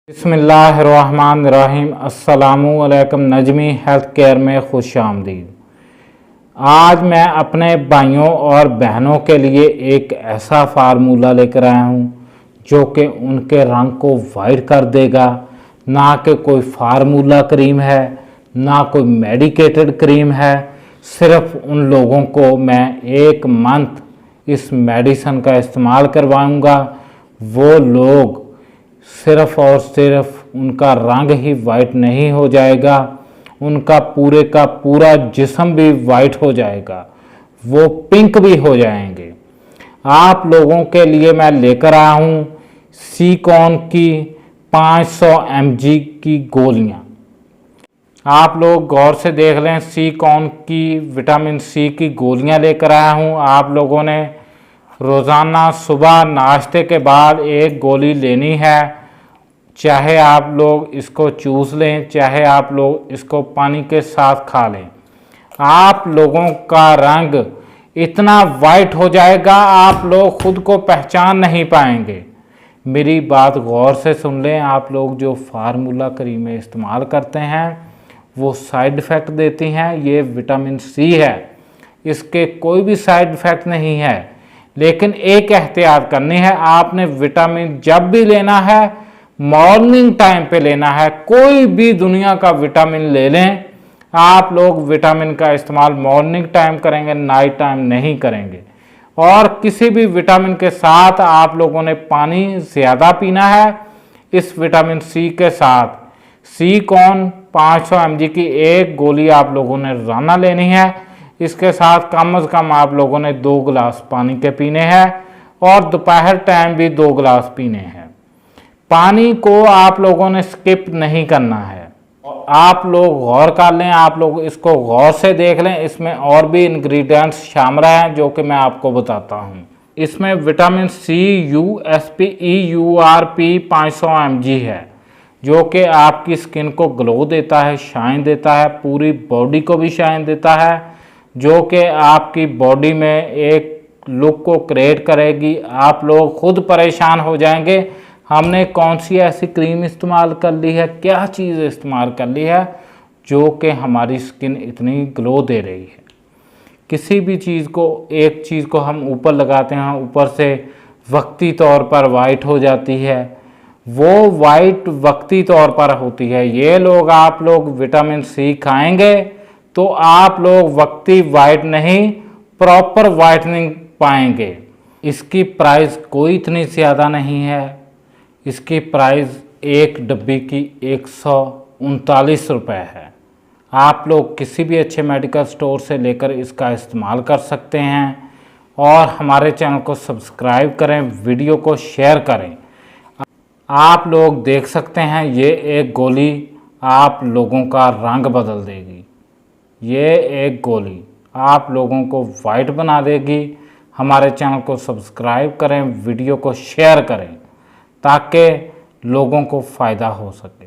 बिस्मिल्लाहिर्रहमानिर्रहीम। अस्सलामुअलैकुम। Najmi health care में खुश आमदीद। आज मैं अपने भाइयों और बहनों के लिए एक ऐसा फार्मूला लेकर आया हूँ जो कि उनके रंग को वाइट कर देगा। ना कि कोई फार्मूला क्रीम है, ना कोई मेडिकेटेड क्रीम है। सिर्फ उन लोगों को मैं 1 मंथ इस मेडिसिन का इस्तेमाल करवाऊँगा। वो लोग सिर्फ और सिर्फ उनका रंग ही वाइट नहीं हो जाएगा, उनका पूरे का पूरा जिस्म भी वाइट हो जाएगा, वो पिंक भी हो जाएंगे। आप लोगों के लिए मैं लेकर आया हूँ सीकॉन की 500 mg की गोलियाँ। आप लोग गौर से देख लें, सीकॉन की विटामिन सी की गोलियाँ लेकर आया हूँ। आप लोगों ने रोज़ाना सुबह नाश्ते के बाद 1 गोली लेनी है। चाहे आप लोग इसको चूस लें, चाहे आप लोग इसको पानी के साथ खा लें, आप लोगों का रंग इतना वाइट हो जाएगा आप लोग खुद को पहचान नहीं पाएंगे। मेरी बात गौर से सुन लें। आप लोग जो फार्मूला क्रीमें इस्तेमाल करते हैं वो साइड इफ़ेक्ट देती हैं। ये विटामिन सी है, इसके कोई भी साइड इफ़ेक्ट नहीं है, लेकिन एक एहतियात करनी है। आपने विटामिन जब भी लेना है मॉर्निंग टाइम पे लेना है। कोई भी दुनिया का विटामिन ले लें, आप लोग विटामिन का इस्तेमाल मॉर्निंग टाइम करेंगे, नाइट टाइम नहीं करेंगे। और किसी भी विटामिन के साथ आप लोगों ने पानी ज़्यादा पीना है। इस विटामिन सी के साथ सीकॉन 500 mg की 1 गोली आप लोगों ने रोज़ाना लेनी है। इसके साथ कम से कम आप लोगों ने 2 गिलास पानी के पीने हैं और दोपहर टाइम भी 2 गिलास पीने हैं। पानी को आप लोगों ने स्किप नहीं करना है। आप लोग गौर कर लें, आप लोग इसको गौर से देख लें। इसमें और भी इंग्रेडिएंट्स शामिल हैं जो कि मैं आपको बताता हूँ। इसमें विटामिन सी USP 500 mg है जो कि आपकी स्किन को ग्लो देता है, शाइन देता है, पूरी बॉडी को भी शाइन देता है, जो कि आपकी बॉडी में एक लुक को क्रिएट करेगी। आप लोग खुद परेशान हो जाएंगे, हमने कौन सी ऐसी क्रीम इस्तेमाल कर ली है, क्या चीज़ इस्तेमाल कर ली है जो कि हमारी स्किन इतनी ग्लो दे रही है। किसी भी चीज़ को, एक चीज़ को हम ऊपर लगाते हैं, ऊपर से वक्ती तौर पर वाइट हो जाती है। वो वाइट वक्ती तौर पर होती है। ये लोग, आप लोग विटामिन सी खाएंगे तो आप लोग वक्ती वाइट नहीं, प्रॉपर वाइटनिंग पाएंगे। इसकी प्राइस कोई इतनी ज़्यादा नहीं है। इसकी प्राइस 1 डब्बी की 139 रुपये है। आप लोग किसी भी अच्छे मेडिकल स्टोर से लेकर इसका इस्तेमाल कर सकते हैं। और हमारे चैनल को सब्सक्राइब करें, वीडियो को शेयर करें। आप लोग देख सकते हैं, ये 1 गोली आप लोगों का रंग बदल देगी। ये 1 गोली आप लोगों को वाइट बना देगी। हमारे चैनल को सब्सक्राइब करें, वीडियो को शेयर करें ताकि लोगों को फ़ायदा हो सके।